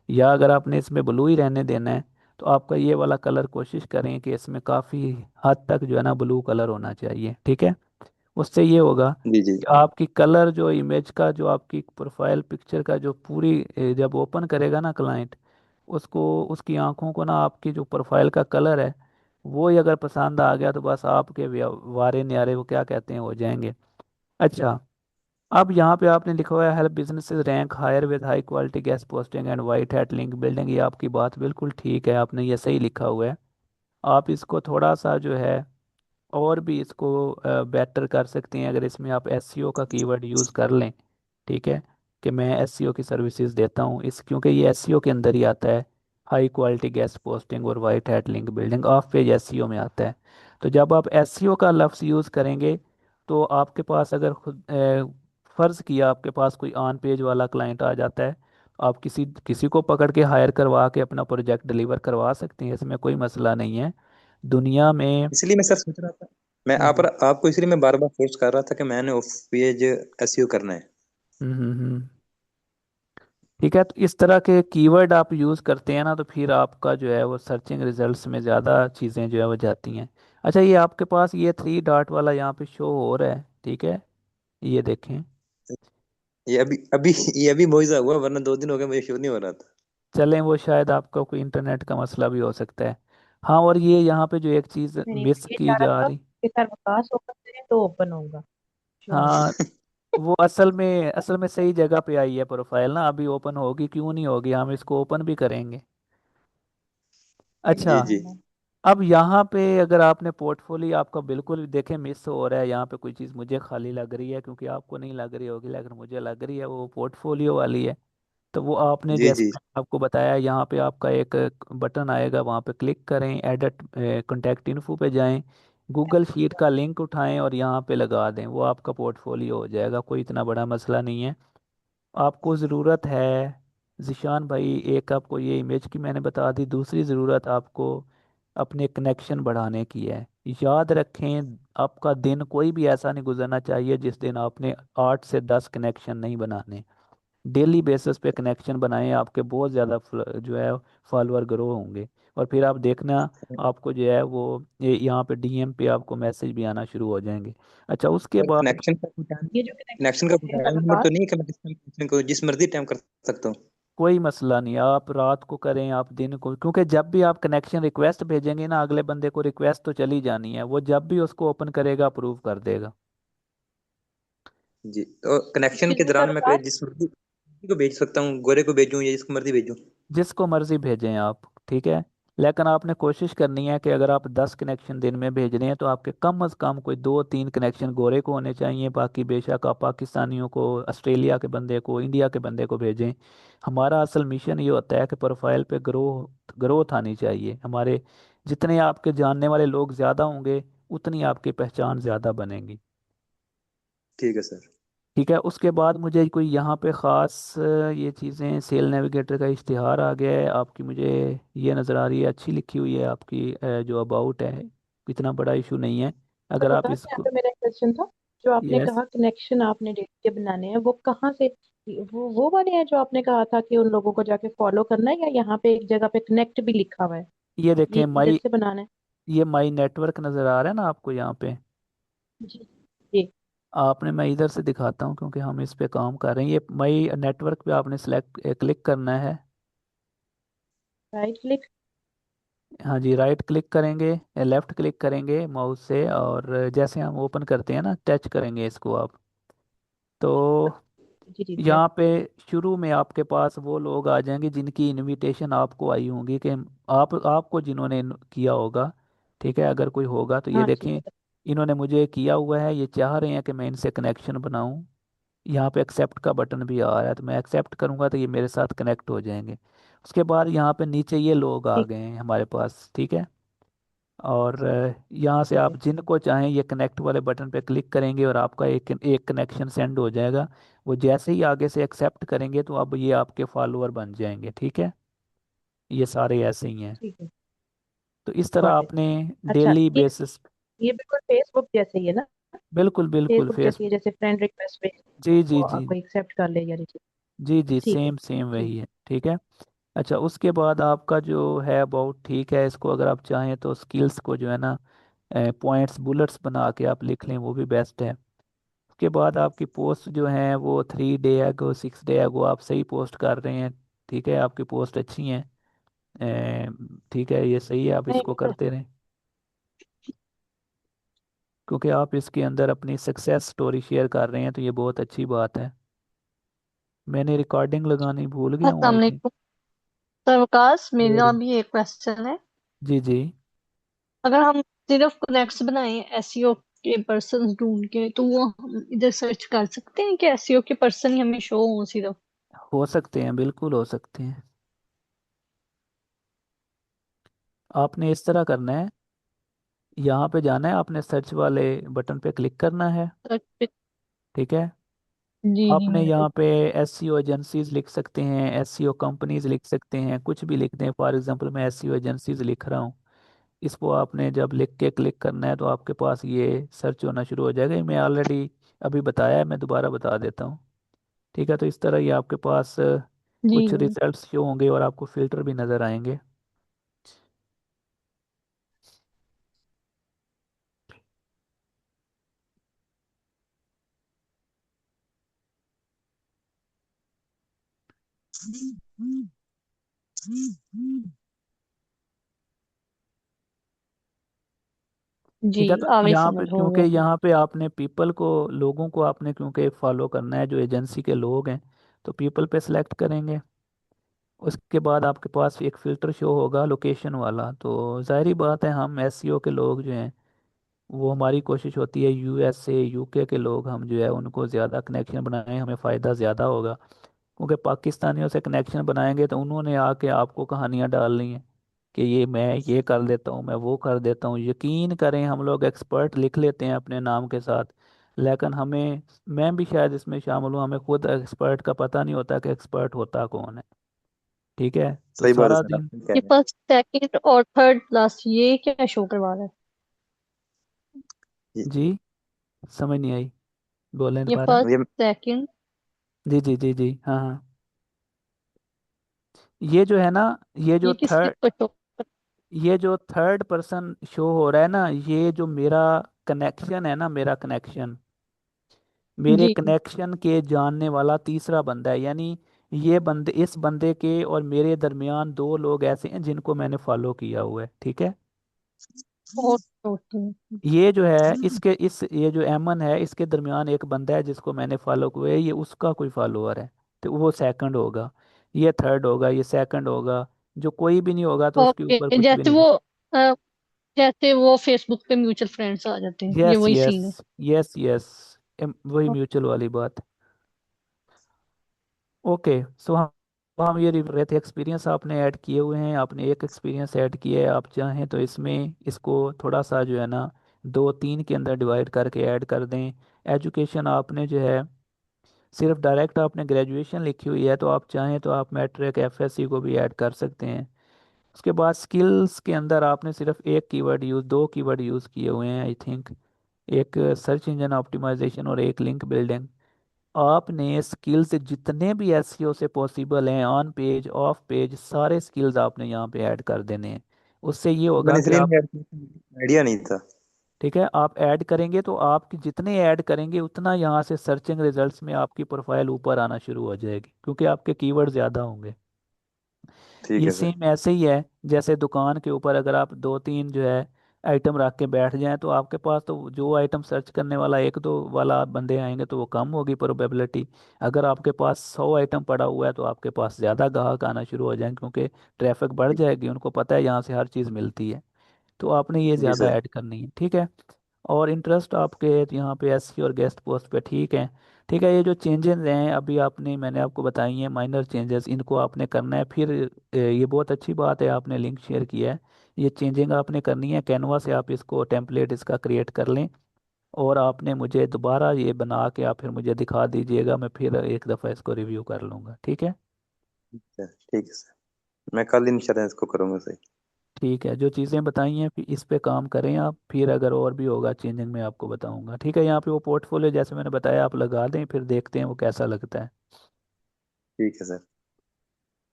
या अगर आपने इसमें ब्लू ही रहने देना है तो आपका ये वाला कलर कोशिश करें कि इसमें काफ़ी हद तक जो है ना ब्लू कलर होना चाहिए। ठीक है। उससे ये होगा जी जी कि आपकी कलर जो इमेज का जो आपकी प्रोफाइल पिक्चर का जो पूरी जब ओपन करेगा ना क्लाइंट, उसको उसकी आंखों को ना आपकी जो प्रोफाइल का कलर है वो ही अगर पसंद आ गया तो बस आपके वारे न्यारे वो क्या कहते हैं हो जाएंगे। अच्छा, अब यहाँ पे आपने लिखा हुआ है help businesses rank higher with high quality guest posting and white hat link building, ये आपकी बात बिल्कुल ठीक है, आपने ये सही लिखा हुआ है। आप इसको थोड़ा सा जो है और भी इसको बेटर कर सकते हैं अगर इसमें आप एसईओ का कीवर्ड यूज़ कर लें। ठीक है। कि मैं एसईओ की सर्विसेज देता हूँ इस, क्योंकि ये एसईओ के अंदर ही आता है। हाई क्वालिटी गेस्ट पोस्टिंग और white hat link building of page SEO में आता है। तो जब आप एसईओ का लफ्ज़ यूज़ करेंगे तो आपके पास अगर खुद फ़र्ज़ किया आपके पास कोई ऑन पेज वाला क्लाइंट आ जाता है, आप किसी किसी को पकड़ के हायर करवा के अपना प्रोजेक्ट डिलीवर करवा सकते हैं, इसमें कोई मसला नहीं है दुनिया में। इसलिए मैं सर सोच रहा था, मैं आप हम्म आपको इसलिए मैं बार बार फोर्स कर रहा था कि मैंने ऑफ पेज एसईओ करना है। हम्म। ठीक है, तो इस तरह के कीवर्ड आप यूज़ करते हैं ना तो फिर आपका जो है वो सर्चिंग रिजल्ट्स में ज़्यादा चीज़ें जो है वो जाती हैं। अच्छा, ये आपके पास ये 3 डॉट वाला यहाँ पे शो हो रहा है, ठीक है, ये देखें। ये अभी अभी ये अभी मुइजा हुआ, वरना 2 दिन हो गए मुझे शो नहीं हो रहा था। चलें, वो शायद आपका कोई इंटरनेट का मसला भी हो सकता है। हाँ, और ये यहाँ पे जो एक चीज़ नहीं नहीं, मिस ये की चाह रहा जा था रही। कि सर विकास ओपन करें तो ओपन होगा, शो होगा। हाँ, वो असल में सही जगह पे आई है प्रोफाइल ना, अभी ओपन होगी क्यों नहीं होगी, हम इसको ओपन भी करेंगे। अच्छा, जी जी इंशाल्लाह। अब यहाँ पे अगर आपने पोर्टफोलियो आपका बिल्कुल भी देखें मिस हो रहा है, यहाँ पे कोई चीज़ मुझे खाली लग रही है क्योंकि आपको नहीं लग रही होगी लेकिन मुझे लग रही है, वो पोर्टफोलियो वाली है। तो वो आपने जी जैसे जी मैंने आपको बताया, यहाँ पे आपका एक बटन आएगा, वहाँ पे क्लिक करें, एडिट कॉन्टैक्ट इन्फो पे जाएं, गूगल शीट का लिंक उठाएं और यहाँ पे लगा दें, वो आपका पोर्टफोलियो हो जाएगा, कोई इतना बड़ा मसला नहीं है। आपको ज़रूरत है जिशान भाई, एक आपको ये इमेज की मैंने बता दी, दूसरी ज़रूरत आपको अपने कनेक्शन बढ़ाने की है। याद रखें, आपका दिन कोई भी ऐसा नहीं गुजरना चाहिए जिस दिन आपने 8 से 10 कनेक्शन नहीं बनाने। डेली बेसिस पे कनेक्शन बनाएं, आपके बहुत ज़्यादा जो है फॉलोअर ग्रो होंगे। और फिर आप देखना, आपको जो है वो ये यहाँ पे डीएम पे आपको मैसेज भी आना शुरू हो जाएंगे। अच्छा, उसके सर, बाद कनेक्शन का कोई टाइम, ये जो कनेक्शन का कनेक्शन कोई है टाइम सर लिमिट तो विकास, नहीं है कि मैं किस टाइम कनेक्शन को जिस मर्जी टाइम कर सकता हूँ? कोई मसला नहीं, आप रात को करें आप दिन को, क्योंकि जब भी आप कनेक्शन रिक्वेस्ट भेजेंगे ना अगले बंदे को, रिक्वेस्ट तो चली जानी है, वो जब भी उसको ओपन करेगा अप्रूव कर देगा। जी, तो कनेक्शन के किसको दौरान सर मैं विकास? जिस मर्जी को भेज सकता हूँ, गोरे को भेजूँ या जिसको मर्जी भेजूँ? जिसको मर्जी भेजें आप, ठीक है। लेकिन आपने कोशिश करनी है कि अगर आप 10 कनेक्शन दिन में भेज रहे हैं तो आपके कम अज़ कम कोई 2-3 कनेक्शन गोरे को होने चाहिए, बाकी बेशक आप पाकिस्तानियों को, ऑस्ट्रेलिया के बंदे को, इंडिया के बंदे को भेजें। हमारा असल मिशन ये होता है कि प्रोफाइल पे ग्रोथ आनी चाहिए हमारे। जितने आपके जानने वाले लोग ज़्यादा होंगे उतनी आपकी पहचान ज़्यादा बनेगी। ठीक है सर। ठीक है। उसके बाद मुझे कोई यहाँ पे ख़ास ये चीज़ें, सेल नेविगेटर का इश्तिहार आ गया है आपकी, मुझे ये नज़र आ रही है, अच्छी लिखी हुई है आपकी जो अबाउट है, इतना बड़ा इशू नहीं है सर अगर आप विकास, यहाँ इसको। पे मेरा क्वेश्चन था, जो आपने यस, कहा कनेक्शन आपने डेट के बनाने हैं, वो कहाँ से, वो वाले हैं जो आपने कहा था कि उन लोगों को जाके फॉलो करना है, या यहाँ पे एक जगह पे कनेक्ट भी लिखा हुआ है, ये देखें ये किधर माई, से बनाना है? ये माई नेटवर्क नज़र आ रहा है ना आपको यहाँ पे। जी जी। आपने, मैं इधर से दिखाता हूँ क्योंकि हम इस पे काम कर रहे हैं। ये मई नेटवर्क पे आपने सिलेक्ट क्लिक करना है। Right click. हाँ जी, राइट क्लिक करेंगे, लेफ्ट क्लिक करेंगे माउस से, और जैसे हम ओपन करते हैं ना, टच करेंगे इसको आप, तो जी जी यहाँ पे शुरू में आपके पास वो लोग आ जाएंगे जिनकी इनविटेशन आपको आई होंगी, कि आपको जिन्होंने किया होगा। ठीक है, अगर कोई होगा तो ये हाँ जी देखें, इन्होंने मुझे किया हुआ है, ये चाह रहे हैं कि मैं इनसे कनेक्शन बनाऊं। यहाँ पे एक्सेप्ट का बटन भी आ रहा है, तो मैं एक्सेप्ट करूंगा तो ये मेरे साथ कनेक्ट हो जाएंगे। उसके बाद यहाँ पे नीचे ये लोग आ ठीक गए हैं हमारे पास। ठीक है, और यहाँ से ठीक आप है। जिनको चाहें ये कनेक्ट वाले बटन पे क्लिक करेंगे और आपका एक एक कनेक्शन सेंड हो जाएगा। वो जैसे ही आगे से एक्सेप्ट करेंगे तो अब ये आपके फॉलोअर बन जाएंगे। ठीक है, ये सारे ऐसे ही हैं। ठीक है। तो इस तरह गॉट इट। आपने अच्छा, डेली ये बेसिस। ये बिल्कुल फेसबुक जैसे ही है ना? बिल्कुल बिल्कुल फेसबुक फेस। जैसी है, जैसे फ्रेंड रिक्वेस्ट पे जी जी वो जी। आपको एक्सेप्ट कर ले या रिसीव। जी जी, ठीक है। सेम सेम ठीक। वही है। ठीक है। अच्छा, उसके बाद आपका जो है अबाउट, ठीक है, इसको अगर आप चाहें तो स्किल्स को जो है ना, पॉइंट्स बुलेट्स बना के आप लिख लें, वो भी बेस्ट है। उसके बाद आपकी पोस्ट जो है वो 3 डे एगो 6 डे एगो आप सही पोस्ट कर रहे हैं। ठीक है, आपकी पोस्ट अच्छी हैं। ठीक है, ये सही है, आप नहीं इसको तो। करते रहें, क्योंकि आप इसके अंदर अपनी सक्सेस स्टोरी शेयर कर रहे हैं, तो ये बहुत अच्छी बात है। मैंने रिकॉर्डिंग लगानी भूल गया हूँ अस्सलाम आई थिंक। वालेकुम। सर वकास, मेरा वेरी। भी एक क्वेश्चन है। जी जी। अगर हम सिर्फ कनेक्ट्स बनाएं एसईओ के पर्सन ढूंढ के, तो वो हम इधर सर्च कर सकते हैं कि एसईओ के पर्सन ही हमें शो हो सिर्फ? हो सकते हैं, बिल्कुल हो सकते हैं। आपने इस तरह करना है, यहाँ पे जाना है, आपने सर्च वाले बटन पे क्लिक करना है। सर्च पे। ठीक है, जी जी आपने हाँ। यहाँ पे एसईओ एजेंसीज लिख सकते हैं, एसईओ कंपनीज लिख सकते हैं, कुछ भी लिख दें। फॉर एग्जांपल मैं एसईओ एजेंसीज लिख रहा हूँ। इसको आपने जब लिख के क्लिक करना है तो आपके पास ये सर्च होना शुरू हो जाएगा। ये मैं ऑलरेडी अभी बताया है, मैं दोबारा बता देता हूँ। ठीक है, तो इस तरह ये आपके पास जी कुछ जी। रिजल्ट्स शो होंगे और आपको फिल्टर भी नज़र आएंगे। जी ठीक है, तो आ गई यहाँ पे समझ, हो क्योंकि गया समझ। यहाँ पे आपने पीपल को, लोगों को आपने क्योंकि फॉलो करना है जो एजेंसी के लोग हैं, तो पीपल पे सिलेक्ट करेंगे। उसके बाद आपके पास एक फ़िल्टर शो होगा लोकेशन वाला, तो जाहिर बात है हम एसईओ के लोग जो हैं, वो हमारी कोशिश होती है यूएसए यूके के लोग हम जो है उनको ज़्यादा कनेक्शन बनाएं, हमें फ़ायदा ज़्यादा होगा। क्योंकि पाकिस्तानियों से कनेक्शन बनाएंगे तो उन्होंने आके आपको कहानियाँ डालनी है कि ये मैं ये कर देता हूँ, मैं वो कर देता हूँ। यकीन करें, हम लोग एक्सपर्ट लिख लेते हैं अपने नाम के साथ, लेकिन हमें, मैं भी शायद इसमें शामिल हूँ, हमें खुद एक्सपर्ट का पता नहीं होता कि एक्सपर्ट होता कौन है। ठीक है, तो सही बात है सारा सर, आप दिन। सही कह ये रहे हैं। फर्स्ट सेकंड और थर्ड क्लास ये क्या शो करवा रहा है? ये जी, समझ नहीं आई, बोलें ये दोबारा। फर्स्ट ये सेकंड। जी जी जी जी, हाँ हाँ। ये जो है ना, ये जो ये किस किस थर्ड को शो कर? ये जो थर्ड पर्सन शो हो रहा है ना, ये जो मेरा कनेक्शन है ना, मेरा कनेक्शन, मेरे जी। कनेक्शन के जानने वाला तीसरा बंदा है। यानी ये बंदे, इस बंदे के और मेरे दरमियान दो लोग ऐसे हैं जिनको मैंने फॉलो किया हुआ है। ठीक है, ओके ओके। ये जो है इसके इस ये जो एमन है, इसके दरमियान एक बंदा है जिसको मैंने फॉलो किया है, ये उसका कोई फॉलोअर है, तो वो सेकंड होगा। ये थर्ड होगा, ये सेकंड होगा। जो कोई भी नहीं होगा तो उसके ऊपर ओके, कुछ भी जैसे लिख। वो जैसे वो फेसबुक पे म्यूचुअल फ्रेंड्स आ जाते हैं, ये यस वही यस। सीन है? यस यस, वही म्यूचुअल वाली बात। ओके, सो हम ये रिव रहे थे, एक्सपीरियंस आपने ऐड किए हुए हैं, आपने एक एक्सपीरियंस ऐड किया है। आप चाहें तो इसमें इसको थोड़ा सा जो है ना, 2 3 के अंदर डिवाइड करके ऐड कर दें। एजुकेशन आपने जो है सिर्फ डायरेक्ट आपने ग्रेजुएशन लिखी हुई है, तो आप चाहें तो आप मैट्रिक एफएससी को भी ऐड कर सकते हैं। उसके बाद स्किल्स के अंदर आपने सिर्फ एक कीवर्ड यूज़, 2 कीवर्ड यूज़ किए हुए हैं आई थिंक, एक सर्च इंजन ऑप्टिमाइजेशन और एक लिंक बिल्डिंग। आपने स्किल्स जितने भी एसईओ से पॉसिबल हैं, ऑन पेज ऑफ पेज, सारे स्किल्स आपने यहाँ पे ऐड कर देने हैं। उससे ये होगा मैंने कि इसलिए आप, नहीं आइडिया नहीं था। ठीक है, आप ऐड करेंगे तो आपकी जितने ऐड करेंगे उतना यहाँ से सर्चिंग रिजल्ट्स में आपकी प्रोफाइल ऊपर आना शुरू हो जाएगी, क्योंकि आपके कीवर्ड ज़्यादा होंगे। ठीक ये है सर। सेम ऐसे ही है, जैसे दुकान के ऊपर अगर आप दो तीन जो है आइटम रख के बैठ जाएं, तो आपके पास तो जो आइटम सर्च करने वाला एक दो वाला बंदे आएंगे तो वो कम होगी प्रोबेबिलिटी। अगर आपके पास 100 आइटम पड़ा हुआ है तो आपके पास ज़्यादा ग्राहक आना शुरू हो जाएंगे, क्योंकि ट्रैफिक बढ़ जाएगी, उनको पता है यहाँ से हर चीज़ मिलती है। तो आपने ये जी ज़्यादा सर। ऐड करनी है, ठीक है। और इंटरेस्ट आपके यहाँ पे एससी और गेस्ट पोस्ट पे ठीक है। ठीक है, ये जो चेंजेस हैं अभी आपने मैंने आपको बताई हैं माइनर चेंजेस, इनको आपने करना है। फिर ये बहुत अच्छी बात है आपने लिंक शेयर किया है। ये चेंजिंग आपने करनी है, कैनवा से आप इसको टेम्पलेट इसका क्रिएट कर लें, और आपने मुझे दोबारा ये बना के आप फिर मुझे दिखा दीजिएगा, मैं फिर एक दफ़ा इसको रिव्यू कर लूँगा, ठीक है। सर ठीक है सर, मैं कल इंशाल्लाह इसको करूँगा सही। ठीक है, जो चीज़ें बताई हैं फिर इस पे काम करें आप, फिर अगर और भी होगा चेंजिंग मैं आपको बताऊंगा, ठीक है। यहाँ पे वो पोर्टफोलियो जैसे मैंने बताया आप लगा दें, फिर देखते हैं वो कैसा लगता है। ठीक है सर।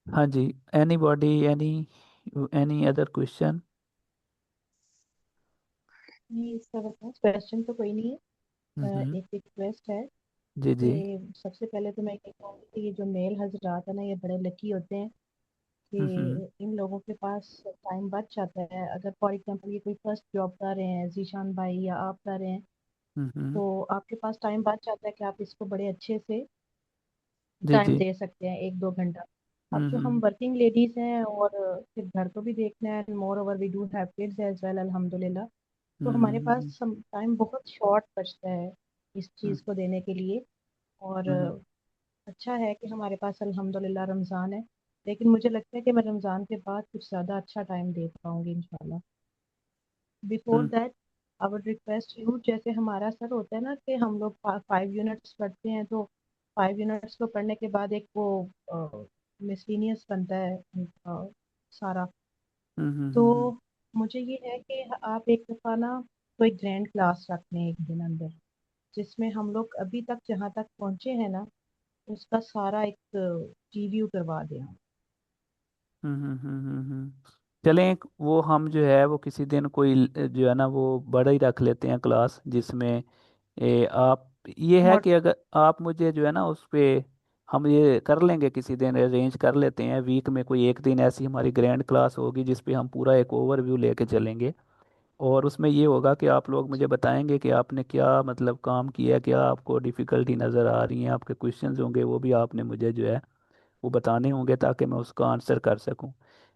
हाँ जी, anybody, any any other question? नहीं, इसका बता क्वेश्चन तो कोई नहीं है। हम्म। एक रिक्वेस्ट है जी जी। कि सबसे पहले तो मैं ये कहूँगी कि ये जो मेल हजरात है ना, ये बड़े लकी होते हैं हम्म। कि इन लोगों के पास टाइम बच जाता है। अगर फॉर एग्जांपल ये कोई फर्स्ट जॉब कर रहे हैं, जीशान भाई या आप कर रहे हैं, हम्म। तो आपके पास टाइम बच जाता है कि आप इसको बड़े अच्छे से जी टाइम जी। दे सकते हैं, 1-2 घंटा। अब जो हम हम्म। वर्किंग लेडीज हैं और फिर घर को भी देखना है, moreover we do have kids as well अल्हम्दुलिल्लाह, तो हमारे हम्म। पास टाइम बहुत शॉर्ट बचता है इस हम्म। चीज़ को देने के लिए। और हम्म। अच्छा है कि हमारे पास अल्हम्दुलिल्लाह रमज़ान है, लेकिन मुझे लगता है कि मैं रमज़ान के बाद कुछ ज़्यादा अच्छा टाइम दे पाऊंगी इंशाल्लाह। Before hmm. That I would request you, जैसे हमारा सर होता है ना कि हम लोग 5 यूनिट्स पढ़ते हैं, तो 5 यूनिट्स को पढ़ने के बाद एक वो मिसलीनियस बनता है सारा। तो हम्म। मुझे ये है कि आप एक दफ़ा ना कोई ग्रैंड क्लास रख लें एक दिन अंदर, जिसमें हम लोग अभी तक जहाँ तक पहुँचे हैं ना, उसका सारा एक रिव्यू करवा दें हम। चलें वो हम जो है वो किसी दिन कोई जो है ना वो बड़ा ही रख लेते हैं क्लास, जिसमें आप ये है मॉड कि अगर आप मुझे जो है ना उस पे हम ये कर लेंगे, किसी दिन अरेंज कर लेते हैं, वीक में कोई एक दिन ऐसी हमारी ग्रैंड क्लास होगी जिस पे हम पूरा एक ओवरव्यू लेके चलेंगे। और उसमें ये होगा कि आप लोग मुझे बताएंगे कि आपने क्या मतलब काम किया, क्या आपको डिफ़िकल्टी नज़र आ रही है, आपके क्वेश्चंस होंगे वो भी आपने मुझे जो है वो बताने होंगे, ताकि मैं उसका आंसर कर सकूं।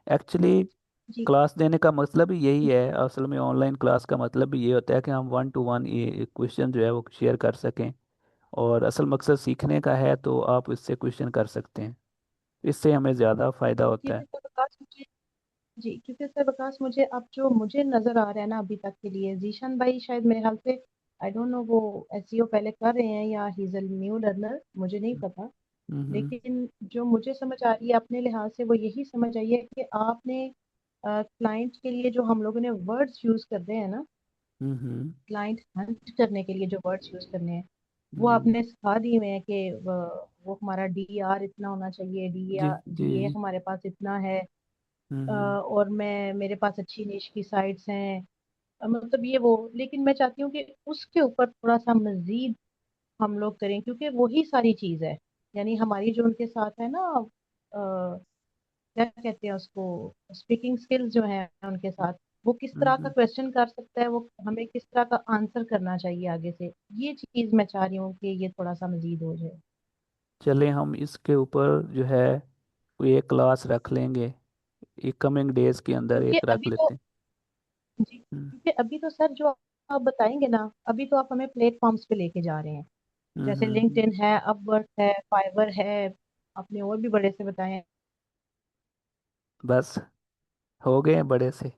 एक्चुअली जी क्लास देने का मतलब ही यही है, असल में ऑनलाइन क्लास का मतलब भी ये होता है कि हम 1 to 1 ये क्वेश्चन जो है वो शेयर कर सकें। और असल मकसद सीखने का है, तो आप इससे क्वेश्चन कर सकते हैं, इससे हमें ज़्यादा फ़ायदा होता है। क्योंकि सर विकास मुझे जी क्योंकि सर विकास मुझे अब जो मुझे नजर आ रहा है ना अभी तक के लिए, जीशान भाई शायद मेरे ख्याल से, आई डोंट नो वो एसईओ पहले कर रहे हैं या he is a new learner, मुझे नहीं पता। हम्म। लेकिन जो मुझे समझ आ रही है अपने लिहाज से, वो यही समझ आई है कि आपने क्लाइंट के लिए जो हम लोगों ने वर्ड्स यूज करते हैं ना, हम्म। क्लाइंट हंट करने के लिए जो वर्ड्स यूज करने हैं, वो हम्म। आपने सिखा दिए हुए हैं कि वो हमारा डीआर इतना होना चाहिए, जी डीआर जी डीए जी। हमारे पास इतना है। हम्म। और मैं मेरे पास अच्छी निश की साइट्स हैं। मतलब ये वो, लेकिन मैं चाहती हूँ कि उसके ऊपर थोड़ा सा मजीद हम लोग करें, क्योंकि वही सारी चीज है। यानी हमारी जो उनके साथ है ना, क्या कहते हैं उसको, स्पीकिंग स्किल्स जो है उनके साथ, वो किस तरह का हम्म। क्वेश्चन कर सकता है, वो हमें किस तरह का आंसर करना चाहिए आगे से, ये चीज मैं चाह रही हूँ कि ये थोड़ा सा मजीद हो जाए। चले हम इसके ऊपर जो है कोई एक क्लास रख लेंगे, एक कमिंग डेज के अंदर क्योंकि एक रख अभी तो लेते हैं। जी क्योंकि अभी तो सर जो आप बताएंगे ना, अभी तो आप हमें प्लेटफॉर्म्स पे लेके जा रहे हैं, जैसे हम्म। लिंक्डइन है, अपवर्क है, फाइवर है, आपने और भी बड़े से बताए हैं। बस हो गए हैं बड़े से।